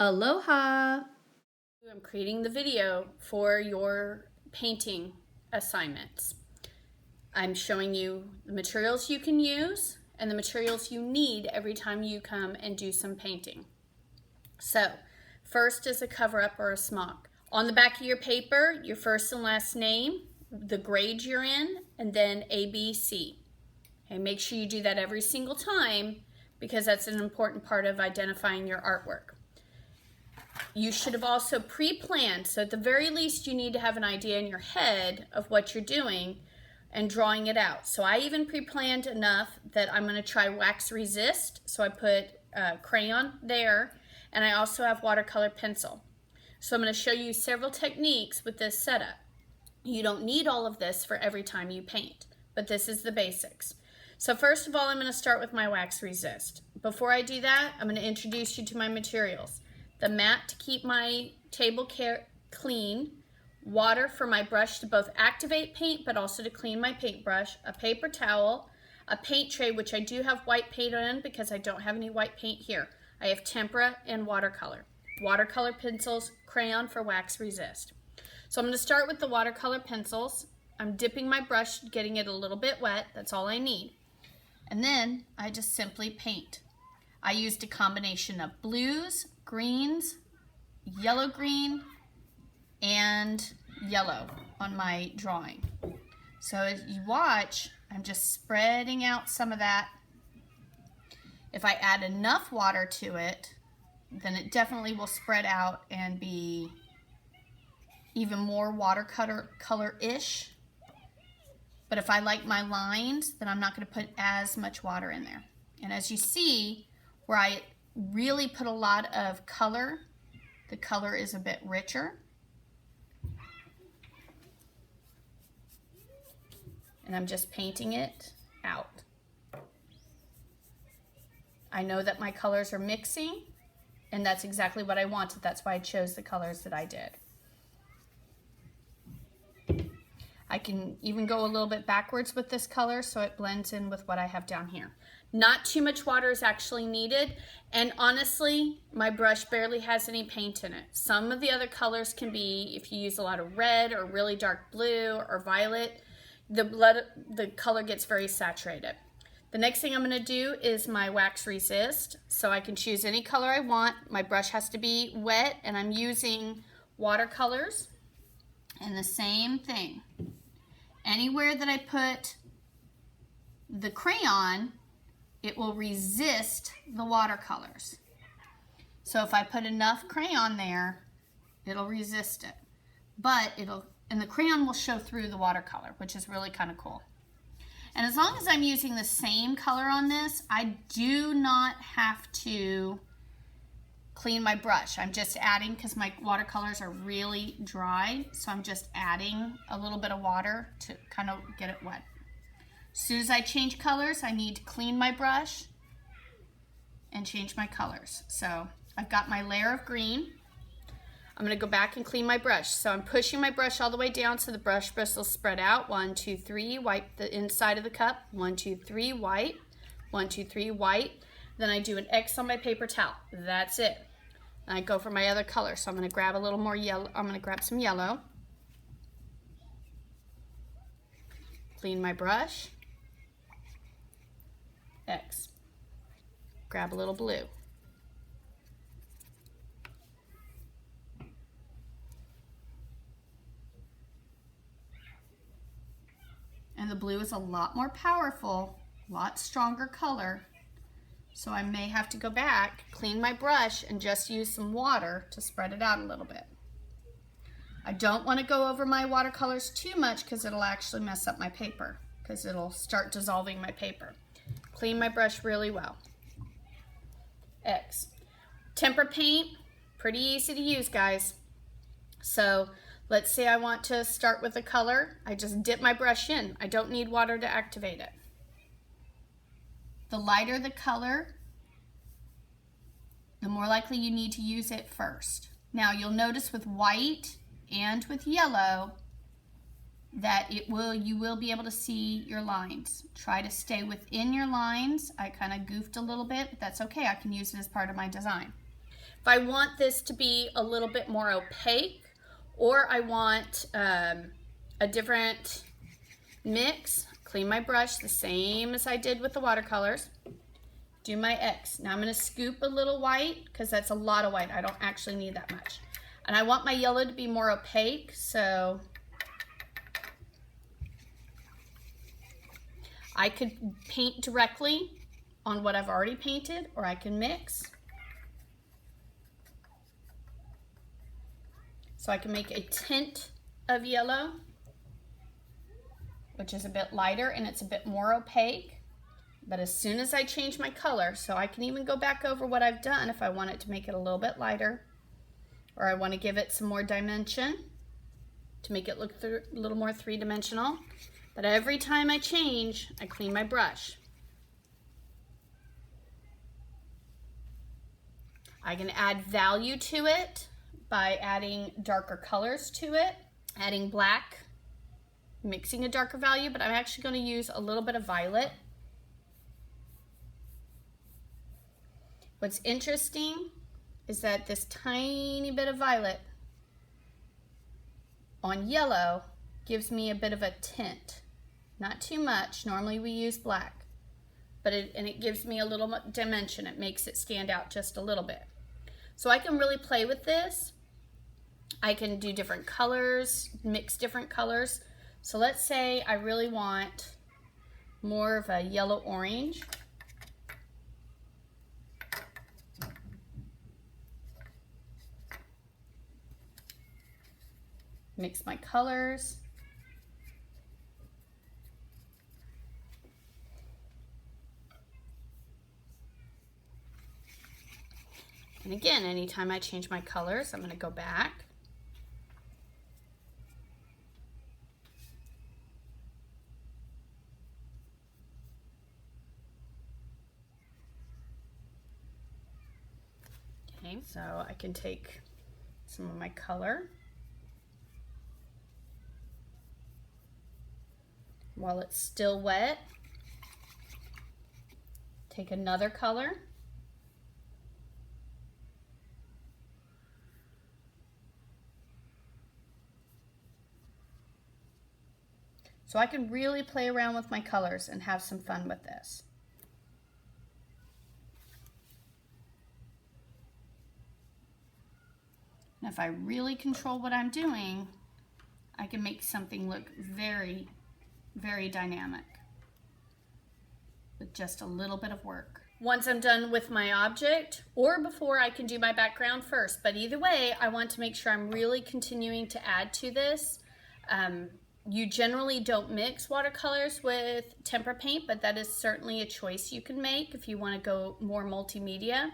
Aloha! I'm creating the video for your painting assignments. I'm showing you the materials you can use and the materials you need every time you come and do some painting. So, first is a cover-up or a smock. On the back of your paper, your first and last name, the grade you're in, and then ABC. Okay, make sure you do that every single time because that's an important part of identifying your artwork. You should have also pre-planned, so at the very least you need to have an idea in your head of what you're doing and drawing it out. So I even pre-planned enough that I'm going to try wax resist, so I put crayon there, and I also have watercolor pencil. So I'm going to show you several techniques with this setup. You don't need all of this for every time you paint, but this is the basics. So first of all, I'm going to start with my wax resist. Before I do that, I'm going to introduce you to my materials. The mat to keep my table clean, water for my brush to both activate paint but also to clean my paintbrush, a paper towel, a paint tray, which I do have white paint on because I don't have any white paint here. I have tempera and watercolor. Watercolor pencils, crayon for wax resist. So I'm going to start with the watercolor pencils. I'm dipping my brush, getting it a little bit wet. That's all I need. And then I just simply paint. I used a combination of blues, greens, yellow-green, and yellow on my drawing. So as you watch, I'm just spreading out some of that. If I add enough water to it, then it definitely will spread out and be even more watercolor-ish. But if I like my lines, then I'm not going to put as much water in there. And as you see, where I really put a lot of color, the color is a bit richer. And I'm just painting it out. I know that my colors are mixing, and that's exactly what I wanted. That's why I chose the colors that I did. I can even go a little bit backwards with this color so it blends in with what I have down here. Not too much water is actually needed, and honestly, my brush barely has any paint in it. Some of the other colors can be, if you use a lot of red or really dark blue or violet, the color gets very saturated. The next thing I'm going to do is my wax resist, so I can choose any color I want. My brush has to be wet, and I'm using watercolors, and the same thing. Anywhere that I put the crayon, it will resist the watercolors. So if I put enough crayon there, it'll resist it. But and the crayon will show through the watercolor, which is really kind of cool. And as long as I'm using the same color on this, I do not have to clean my brush. I'm just adding, because my watercolors are really dry, so I'm just adding a little bit of water to kind of get it wet. As soon as I change colors, I need to clean my brush and change my colors. So I've got my layer of green. I'm going to go back and clean my brush. So I'm pushing my brush all the way down so the brush bristles spread out. 1, 2, 3, wipe the inside of the cup. 1, 2, 3, white. 1, 2, 3, white. Then I do an X on my paper towel. That's it. And I go for my other color. So I'm going to grab a little more yellow. I'm going to grab some yellow. Clean my brush. X. Grab a little blue. And the blue is a lot more powerful, a lot stronger color. So I may have to go back, clean my brush, and just use some water to spread it out a little bit. I don't want to go over my watercolors too much because it'll actually mess up my paper, because it'll start dissolving my paper. Clean my brush really well. X. Tempera paint, pretty easy to use, guys. So let's say I want to start with a color. I just dip my brush in. I don't need water to activate it. The lighter the color, the more likely you need to use it first. Now you'll notice with white and with yellow that you will be able to see your lines. Try to stay within your lines. I kind of goofed a little bit, but that's okay. I can use it as part of my design. If I want this to be a little bit more opaque, or I want a different mix, clean my brush the same as I did with the watercolors. Do my X. Now I'm going to scoop a little white because that's a lot of white. I don't actually need that much. And I want my yellow to be more opaque, so I could paint directly on what I've already painted, or I can mix. So I can make a tint of yellow, which is a bit lighter and it's a bit more opaque. But as soon as I change my color, so I can even go back over what I've done if I want it to make it a little bit lighter, or I want to give it some more dimension to make it look a little more three-dimensional. But every time I change, I clean my brush. I can add value to it by adding darker colors to it, adding black, mixing a darker value, but I'm actually going to use a little bit of violet. What's interesting is that this tiny bit of violet on yellow gives me a bit of a tint. Not too much, normally we use black, but it gives me a little dimension. It makes it stand out just a little bit. So I can really play with this. I can do different colors, mix different colors. So let's say I really want more of a yellow orange. Mix my colors. And again, anytime I change my colors, I'm going to go back. Okay, so I can take some of my color while it's still wet. Take another color. So I can really play around with my colors and have some fun with this. And if I really control what I'm doing, I can make something look very, very dynamic with just a little bit of work. Once I'm done with my object, or before, I can do my background first, but either way, I want to make sure I'm really continuing to add to this. You generally don't mix watercolors with tempera paint, but that is certainly a choice you can make if you want to go more multimedia.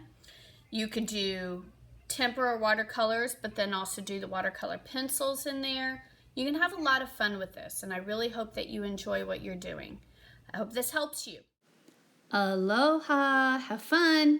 You could do tempera or watercolors, but then also do the watercolor pencils in there. You can have a lot of fun with this, and I really hope that you enjoy what you're doing. I hope this helps you. Aloha, have fun.